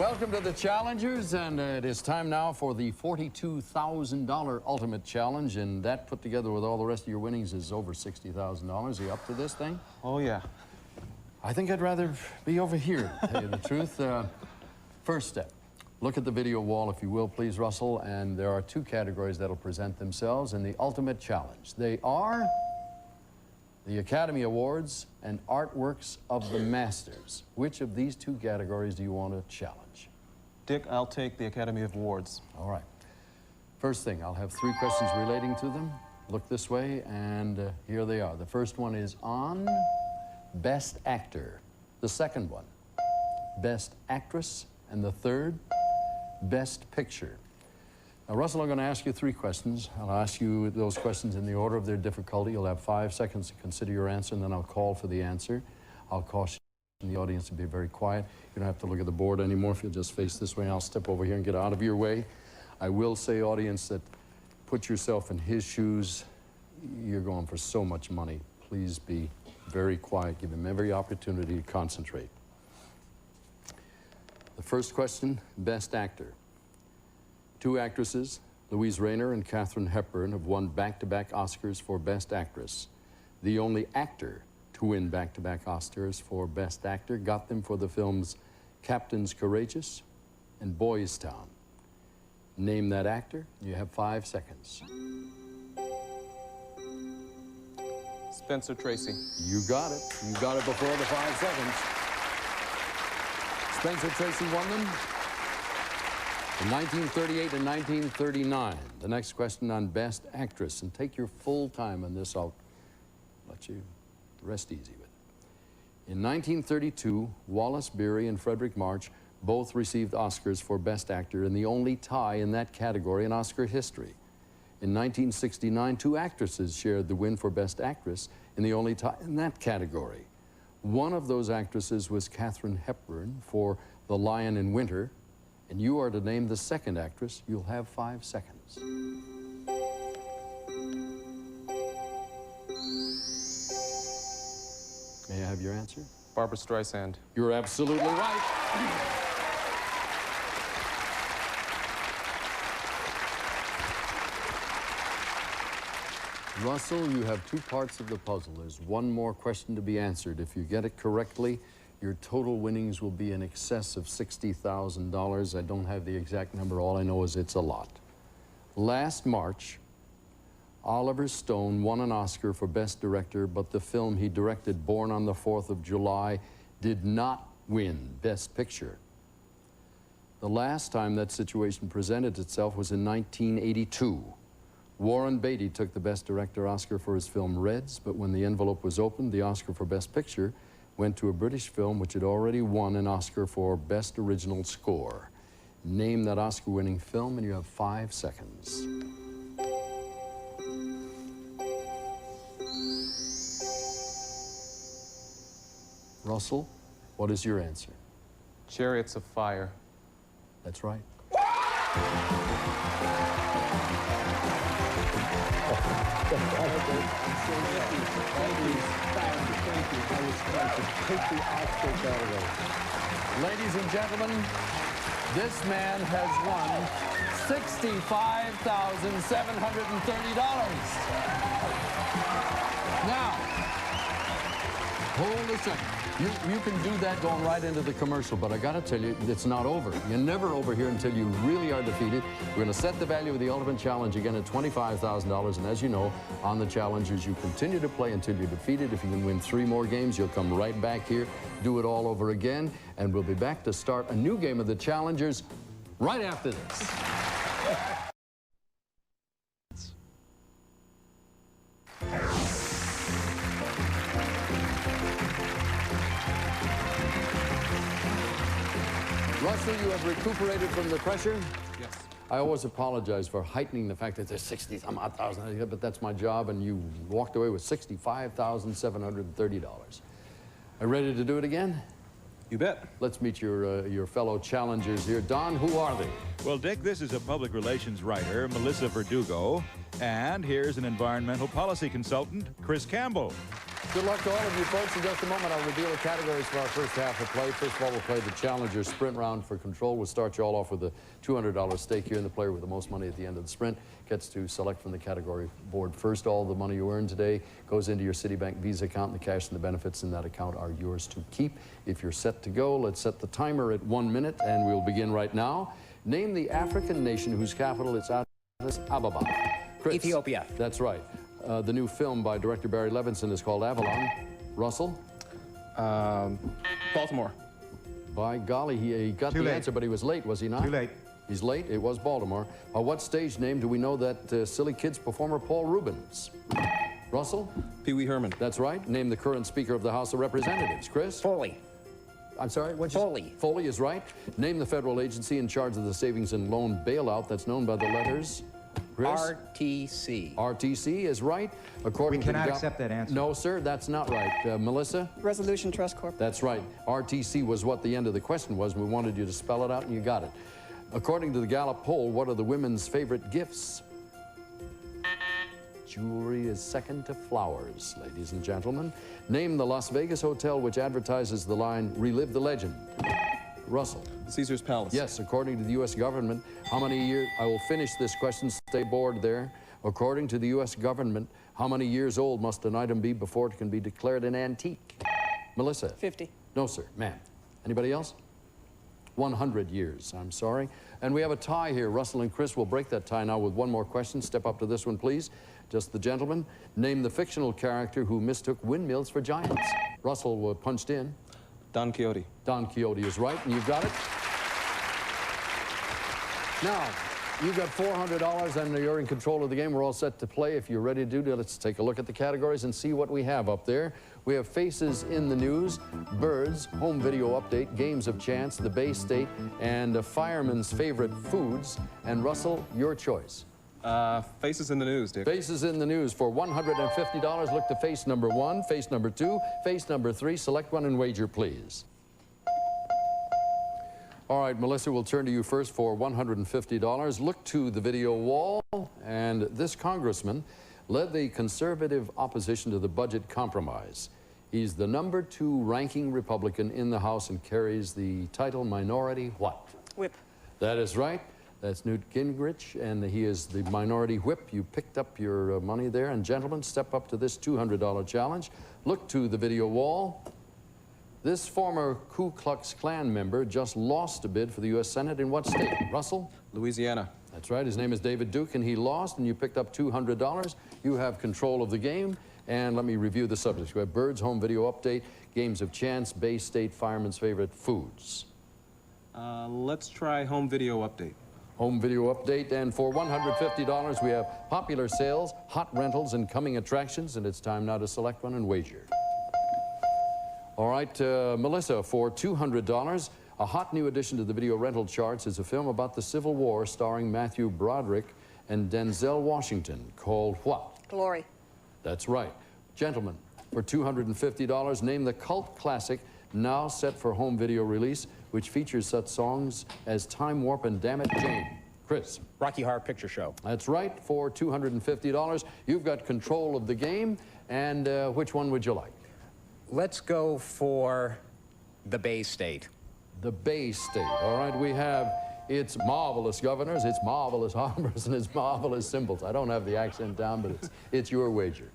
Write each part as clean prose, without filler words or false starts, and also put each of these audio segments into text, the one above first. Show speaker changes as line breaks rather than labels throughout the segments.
Welcome to the Challengers, and it is time now for the $42,000 Ultimate Challenge, and that put together with all the rest of your winnings is over $60,000. Are you up to this thing?
Oh, yeah.
I think I'd rather be over here, to tell you the truth. First step, look at the video wall, if you will, please, Russell, and there are two categories that'll present themselves in the Ultimate Challenge. They are the Academy Awards and Artworks of the Masters. Which of these two categories do you want to challenge?
Dick, I'll take the Academy Awards.
All right. First thing, I'll have three questions relating to them. Look this way, and here they are. The first one is on Best Actor. The second one, Best Actress. And the third, Best Picture. Now, Russell, I'm going to ask you three questions. I'll ask you those questions in the order of their difficulty. You'll have 5 seconds to consider your answer, and then I'll call for the answer. I'll caution the audience to be very quiet. You don't have to look at the board anymore. If you'll just face this way, I'll step over here and get out of your way. I will say, audience, that put yourself in his shoes. You're going for so much money. Please be very quiet. Give him every opportunity to concentrate. The first question, Best Actor. Two actresses, Louise Rayner and Katharine Hepburn, have won back-to-back Oscars for Best Actress. The only actor to win back-to-back Oscars for Best Actor got them for the films Captains Courageous and Boys Town. Name that actor. You have 5 seconds.
Spencer Tracy.
You got it. You got it before the 5 seconds. Spencer Tracy won them in 1938 and 1939. The next question on Best Actress, and take your full time on this. I'll let you rest easy with it. In 1932, Wallace Beery and Frederick March both received Oscars for Best Actor, and the only tie in that category in Oscar history. In 1969, two actresses shared the win for Best Actress, and the only tie in that category. One of those actresses was Katharine Hepburn for The Lion in Winter, and you are to name the second actress. You'll have 5 seconds. May I have your answer?
Barbra Streisand.
You're absolutely right. Russell, you have 2 parts of the puzzle. There's one more question to be answered. If you get it correctly, your total winnings will be in excess of $60,000. I don't have the exact number. All I know is it's a lot. Last March, Oliver Stone won an Oscar for Best Director, but the film he directed, Born on the 4th of July, did not win Best Picture. The last time that situation presented itself was in 1982. Warren Beatty took the Best Director Oscar for his film Reds, but when the envelope was opened, the Oscar for Best Picture went to a British film which had already won an Oscar for Best Original Score. Name that Oscar-winning film, and you have 5 seconds. Russell, what is your answer?
Chariots of Fire.
That's right. Ladies and gentlemen, this man has won $65,730. Now, hold a second. You can do that going right into the commercial, but I got to tell you, it's not over. You're never over here until you really are defeated. We're going to set the value of the Ultimate Challenge again at $25,000, and as you know, on the Challengers, you continue to play until you're defeated. If you can win 3 more games, you'll come right back here, do it all over again, and we'll be back to start a new game of the Challengers right after this. Russell, you have recuperated from the pressure?
Yes.
I always apologize for heightening the fact that there's 60,000, but that's my job, and you walked away with $65,730. Are you ready to do it again?
You bet.
Let's meet your fellow challengers here. Don, who are they?
Well, Dick, this is a public relations writer, Melissa Verdugo, and here's an environmental policy consultant, Chris Campbell.
Good luck to all of you folks. In just a moment, I'll reveal the categories for our first half of play. First of all, we'll play the Challenger Sprint Round for control. We'll start you all off with a $200 stake here, and the player with the most money at the end of the sprint gets to select from the category board first. All the money you earn today goes into your Citibank Visa account, and the cash and the benefits in that account are yours to keep. If you're set to go, let's set the timer at 1 minute, and we'll begin right now. Name the African nation whose capital is Addis Ababa. Chris.
Ethiopia.
That's right. The new film by director Barry Levinson is called Avalon. Russell?
Baltimore.
By golly, he got the answer, but he was late, was he not?
Too late.
He's late. It was Baltimore. What stage name do we know that silly kids performer Paul Rubens? Russell?
Pee Wee Herman.
That's right. Name the current Speaker of the House of Representatives. Chris?
Foley.
I'm sorry, what'd you
Foley.
Foley is right. Name the federal agency in charge of the savings and loan bailout that's known by the letters. Chris?
RTC.
RTC is right. According
We
to
cannot
the
accept that answer.
No, sir, that's not right. Melissa?
Resolution Trust Corp.
That's right. RTC was what the end of the question was. We wanted you to spell it out, and you got it. According to the Gallup poll, what are the women's favorite gifts? Jewelry is second to flowers, ladies and gentlemen. Name the Las Vegas hotel which advertises the line, "Relive the legend." Russell.
Caesar's Palace.
Yes, according to the U.S. government, how many years... I will finish this question, stay bored there. According to the U.S. government, how many years old must an item be before it can be declared an antique? Melissa?
50.
No, sir. Ma'am. Anybody else? 100 years, I'm sorry. And we have a tie here. Russell and Chris will break that tie now with one more question. Step up to this one, please. Just the gentleman. Name the fictional character who mistook windmills for giants. Russell punched in.
Don Quixote.
Don Quixote is right, and you've got it. Now, you've got $400 and you're in control of the game. We're all set to play. If you're ready to do it, let's take a look at the categories and see what we have up there. We have Faces in the News, Birds, Home Video Update, Games of Chance, The Bay State, and a Fireman's Favorite Foods. And Russell, your choice.
Faces in the News, Dick.
Faces in the News. For $150, look to face number 1, face number 2, face number 3. Select one and wager, please. All right, Melissa, we'll turn to you first for $150. Look to the video wall, and this congressman led the conservative opposition to the budget compromise. He's the number 2 ranking Republican in the House and carries the title Minority What?
Whip.
That is right. That's Newt Gingrich, and he is the Minority Whip. You picked up your money there. And gentlemen, step up to this $200 challenge. Look to the video wall. This former Ku Klux Klan member just lost a bid for the U.S. Senate in what state? Russell?
Louisiana.
That's right. His name is David Duke, and he lost, and you picked up $200. You have control of the game. And let me review the subjects. We have Birds, Home Video Update, Games of Chance, Bay State, Fireman's Favorite Foods.
Let's try Home Video Update.
Home Video Update, and for $150 we have popular sales, hot rentals, and coming attractions, and it's time now to select one and wager. All right, Melissa, for $200, a hot new addition to the video rental charts is a film about the Civil War starring Matthew Broderick and Denzel Washington called what?
Glory.
That's right. Gentlemen, for $250, name the cult classic now set for home video release, which features such songs as Time Warp and Damn It Jane. Chris.
Rocky Horror Picture Show.
That's right. For $250, you've got control of the game. And which one would you like?
Let's go for the Bay State.
The Bay State. All right, we have its marvelous governors, its marvelous harbors, and its marvelous symbols. I don't have the accent down, but it's your wager.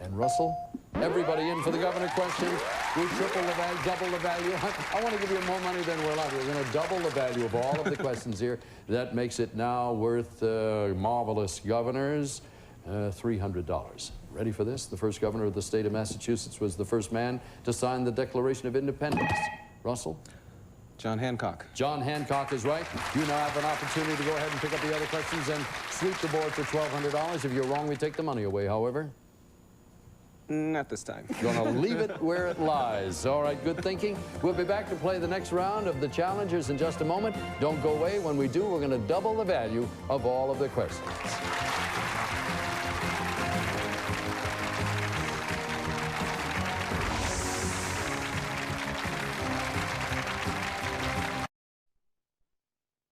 And Russell, everybody in for the governor question. We triple the value, double the value. I want to give you more money than we're allowed. We're going to double the value of all of the questions here. That makes it now worth marvelous governors, $300. Ready for this? The first governor of the state of Massachusetts was the first man to sign the Declaration of Independence. Russell?
John Hancock.
John Hancock is right. You now have an opportunity to go ahead and pick up the other questions and sweep the board for $1,200. If you're wrong, we take the money away, however.
Not this time.
Gonna leave it where it lies. All right, good thinking. We'll be back to play the next round of the challengers in just a moment. Don't go away. When we do, we're gonna double the value of all of the questions.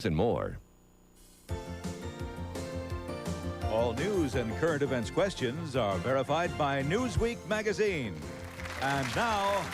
And more.
All All news and current events questions are verified by Newsweek magazine. And now,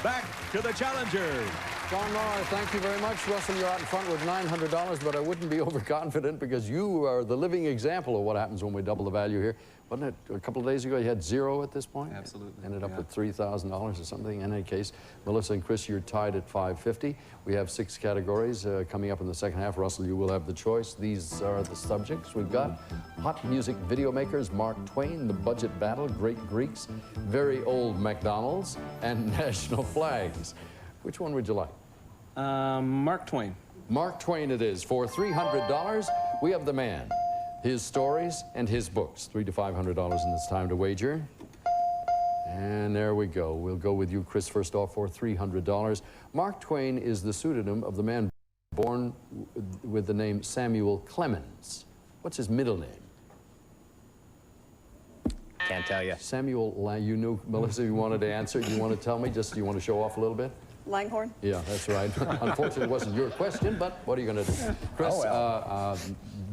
back to the challengers.
John Laura, thank you very much. Russell, you're out in front with $900, but I wouldn't be overconfident because you are the living example of what happens when we double the value here. Wasn't it a couple of days ago you had zero at this point?
Absolutely.
Ended up with $3,000 or something. In any case, Melissa and Chris, you're tied at $550. We have 6 categories coming up in the second half. Russell, you will have the choice. These are the subjects we've got. Hot music video makers, Mark Twain, The Budget Battle, Great Greeks, Very Old McDonald's, and National Flags. Which one would you like?
Mark Twain.
Mark Twain it is. For $300, we have the man, his stories, and his books. $300 to $500, and it's time to wager. And there we go. We'll go with you, Chris, first off for $300. Mark Twain is the pseudonym of the man born with the name Samuel Clemens. What's his middle name?
Can't tell you.
Samuel, you knew, Melissa, you wanted to answer. You want to tell me? Just, you want to show off a little bit?
Langhorne?
Yeah, that's right. Unfortunately, it wasn't your question, but what are you going to do? Chris,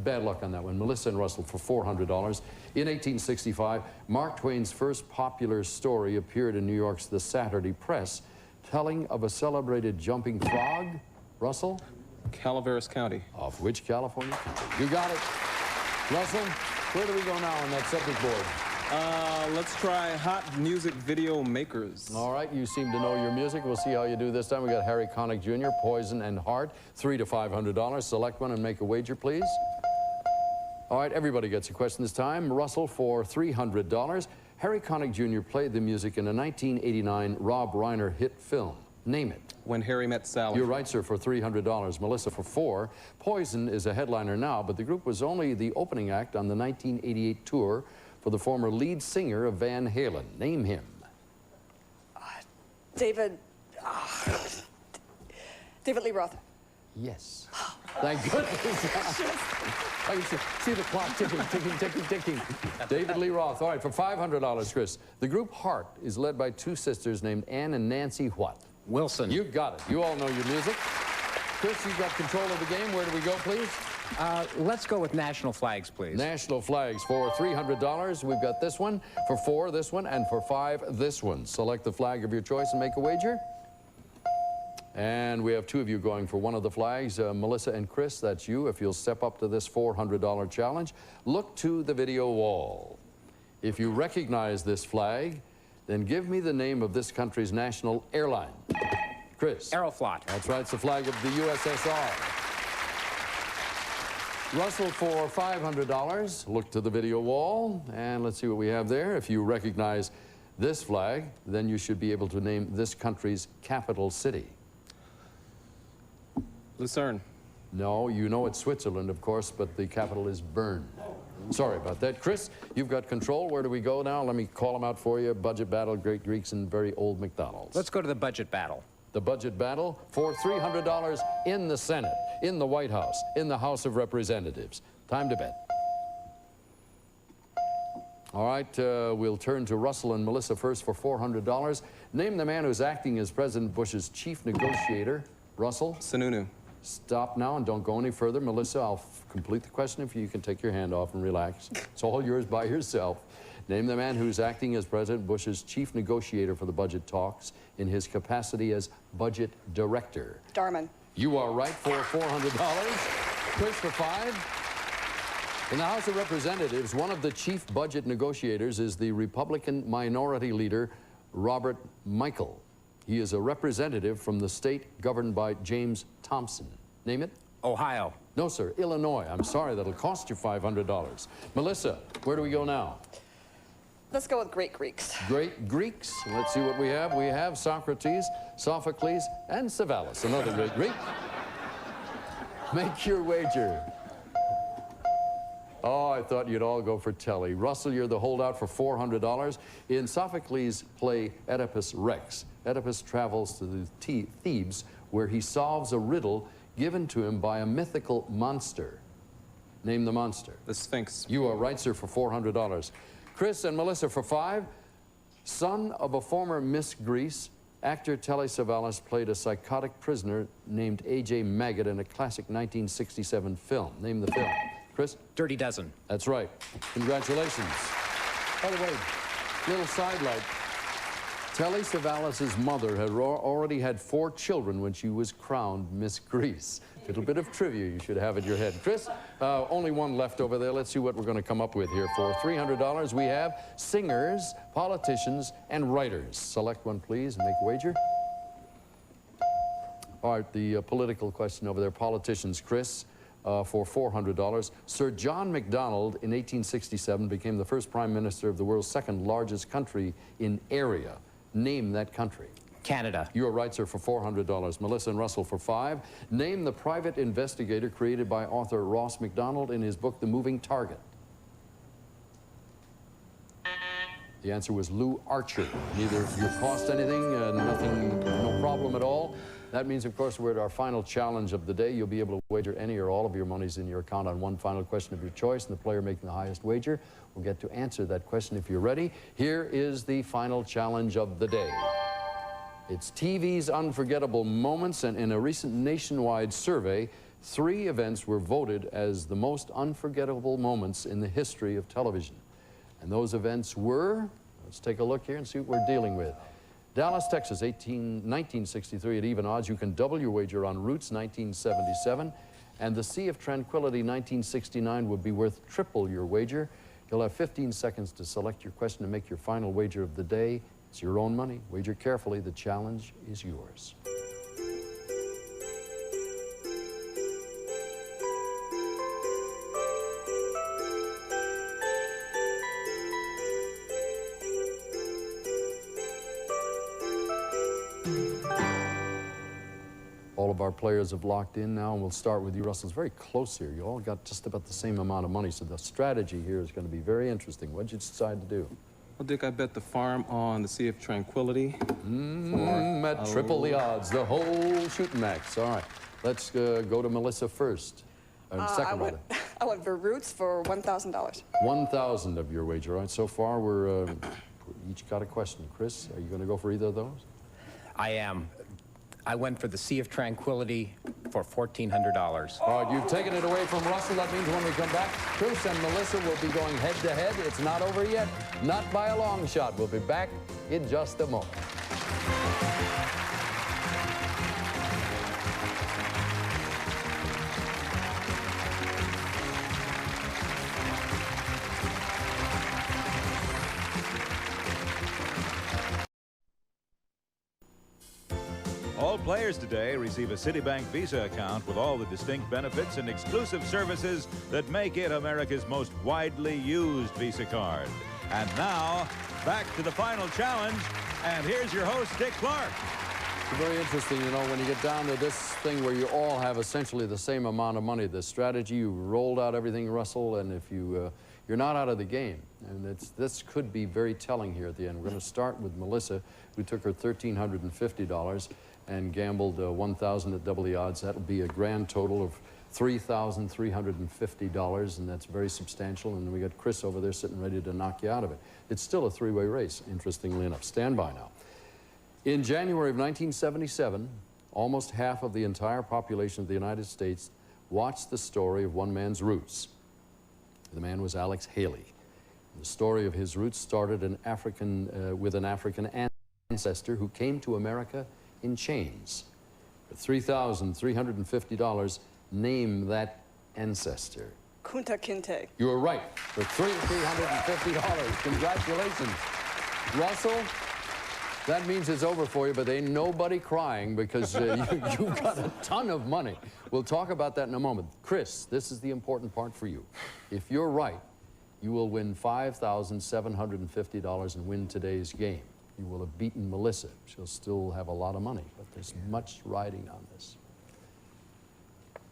bad luck on that one. Melissa and Russell for $400. In 1865, Mark Twain's first popular story appeared in New York's The Saturday Press, telling of a celebrated jumping frog. Russell?
Calaveras County.
Of which California county? You got it. Russell, where do we go now on that subject board?
Let's try hot music video makers.
All right, you seem to know your music. We'll see how you do this time. We got Harry Connick Jr., Poison and Heart, $300 to $500. Select one and make a wager, please. All right, everybody gets a question this time. Russell for $300. Harry Connick Jr. played the music in a 1989 Rob Reiner hit film. Name it.
When Harry Met Sally.
You're right, sir, for $300. Melissa for $4. Poison is a headliner now, but the group was only the opening act on the 1988 tour for the former lead singer of Van Halen. Name him.
David Lee Roth.
Yes. Thank goodness. I can see the clock ticking, ticking, ticking, ticking. David Lee Roth. All right, for $500, Chris. The group Heart is led by 2 sisters named Ann and Nancy what?
Wilson.
You got it. You all know your music. Chris, you've got control of the game. Where do we go, please?
Let's go with national flags, please.
National flags for $300. We've got this one, for $4, this one, and for $5, this one. Select the flag of your choice and make a wager. And we have 2 of you going for one of the flags. Melissa and Chris, that's you. If you'll step up to this $400 challenge, look to the video wall. If you recognize this flag, then give me the name of this country's national airline. Chris.
Aeroflot.
That's right, it's the flag of the USSR. Russell for $500. Look to the video wall, and let's see what we have there. If you recognize this flag, then you should be able to name this country's capital city.
Lucerne.
No, you know it's Switzerland, of course, but the capital is Bern. Sorry about that. Chris, you've got control. Where do we go now? Let me call them out for you. Budget Battle, Great Greeks, and Very Old McDonald's.
Let's go to the budget battle.
The budget battle for $300 in the Senate, in the White House, in the House of Representatives. Time to bet. All right, we'll turn to Russell and Melissa first for $400. Name the man who's acting as President Bush's chief negotiator. Russell?
Sununu.
Stop now and don't go any further. Melissa, I'll complete the question if you can take your hand off and relax. It's all yours by yourself. Name the man who's acting as President Bush's chief negotiator for the budget talks in his capacity as budget director.
Darman.
You are right for $400. Chris for $5. In the House of Representatives, one of the chief budget negotiators is the Republican minority leader, Robert Michael. He is a representative from the state governed by James Thompson. Name it?
Ohio.
No, sir. Illinois. I'm sorry, that'll cost you $500. Melissa, where do we go now?
Let's go with Great Greeks.
Great Greeks. Let's see what we have. We have Socrates, Sophocles, and Savalas, another great Greek. Make your wager. Oh, I thought you'd all go for Telly. Russell, you're the holdout for $400. In Sophocles' play Oedipus Rex, Oedipus travels to the Thebes, where he solves a riddle given to him by a mythical monster. Name the monster.
The Sphinx.
You are right, sir, for $400. Chris and Melissa for $5. Son of a former Miss Greece, actor Telly Savalas played a psychotic prisoner named A.J. Maggott in a classic 1967 film. Name the film. Chris?
Dirty Dozen.
That's right. Congratulations. By the way, little sidelight. Telly Savalas's mother had already had 4 children when she was crowned Miss Greece. A little bit of trivia you should have in your head. Chris, only one left over there. Let's see what we're going to come up with here. For $300, we have singers, politicians, and writers. Select one, please, and make a wager. All right, the political question over there, politicians. Chris, for $400. Sir John Macdonald, in 1867, became the first prime minister of the world's second largest country in area. Name that country.
Canada.
You are right, sir, for $400. Melissa and Russell for $5. Name the private investigator created by author Ross Macdonald in his book, The Moving Target. The answer was Lou Archer. Neither of you cost anything, nothing, no problem at all. That means, of course, we're at our final challenge of the day. You'll be able to wager any or all of your monies in your account on one final question of your choice, and the player making the highest wager will get to answer that question if you're ready. Here is the final challenge of the day. It's TV's unforgettable moments, and in a recent nationwide survey, 3 events were voted as the most unforgettable moments in the history of television. And those events were, let's take a look here and see what we're dealing with. Dallas, Texas, 1963 at even odds. You can double your wager on Roots, 1977. And the Sea of Tranquility, 1969, would be worth triple your wager. You'll have 15 seconds to select your question and make your final wager of the day. It's your own money. Wager carefully. The challenge is yours. All of our players have locked in now, and we'll start with you, Russell. It's very close here. You all got just about the same amount of money, so the strategy here is going to be very interesting. What did you decide to do?
Well, Dick, I bet the farm on the Sea of Tranquility.
At triple the odds, the whole shooting max. All right, let's go to Melissa first. Second, rather.
I went for Roots for $1,000.
1,000 of your wager. All right, so far we're each got a question. Chris, are you going to go for either of those?
I am. I went for the Sea of Tranquility for $1,400.
All right, you've taken it away from Russell. That means when we come back, Chris and Melissa will be going head-to-head. It's not over yet, not by a long shot. We'll be back in just a moment.
All players today receive a Citibank Visa account with all the distinct benefits and exclusive services that make it America's most widely used Visa card. And now, back to the final challenge, and here's your host, Dick Clark.
It's very interesting, you know, when you get down to this thing where you all have essentially the same amount of money, the strategy, you rolled out everything, Russell, and if you, you're not out of the game. And this could be very telling here at the end. We're going to start with Melissa, who took her $1,350 and gambled 1,000 at double the odds. That'll be a grand total of $3,350, and that's very substantial. And we got Chris over there sitting ready to knock you out of it. It's still a 3-way race, interestingly enough. Stand by now. In January of 1977, almost half of the entire population of the United States watched the story of one man's roots. The man was Alex Haley. The story of his roots started with an African ancestor who came to America in chains. For $3,350, name that ancestor.
Kunta Kinte.
You were right. For $350. Congratulations. Russell, that means it's over for you, but ain't nobody crying because you got a ton of money. We'll talk about that in a moment. Chris, this is the important part for you. If you're right, you will win $5,750 and win today's game. You will have beaten Melissa. She'll still have a lot of money, but there's much riding on this.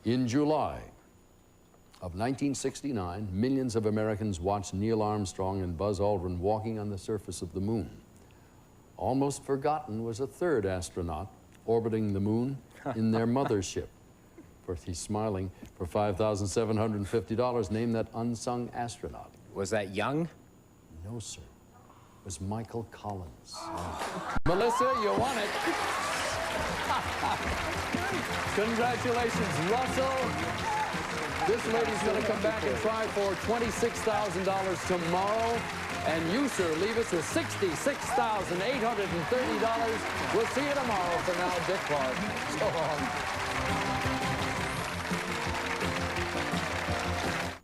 In July of 1969, millions of Americans watched Neil Armstrong and Buzz Aldrin walking on the surface of the moon. Almost forgotten was a third astronaut orbiting the moon in their mothership. Of course, he's smiling. For $5,750, name that unsung astronaut.
Was that Young?
No, sir. It was Michael Collins. Oh. Melissa, you won it. Congratulations, Russell This lady's going to come back and try for $26,000 tomorrow. And you, sir, leave us with $66,830. We'll see you tomorrow. For now, Dick Clark. So long.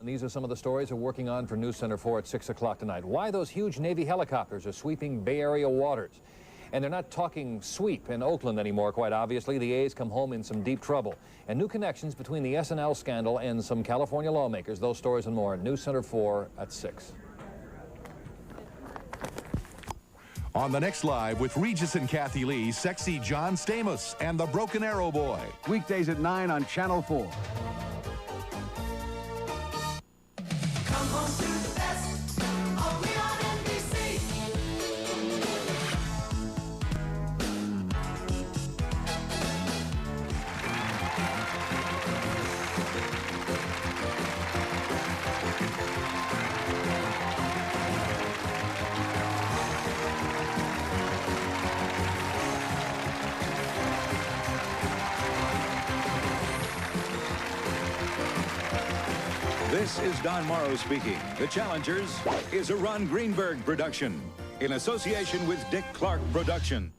And these are some of the stories we're working on for News Center 4 at 6 o'clock tonight. Why those huge Navy helicopters are sweeping Bay Area waters. And they're not talking sweep in Oakland anymore, quite obviously. The A's come home in some deep trouble. And new connections between the SNL scandal and some California lawmakers. Those stories and more. News Center 4 at 6.
On the next Live with Regis and Kathy Lee, sexy John Stamos and the Broken Arrow Boy.
Weekdays at 9 on Channel 4.
Come home to the best, only on NBC.
This is Don Morrow speaking. The Challengers is a Ron Greenberg production in association with Dick Clark Production.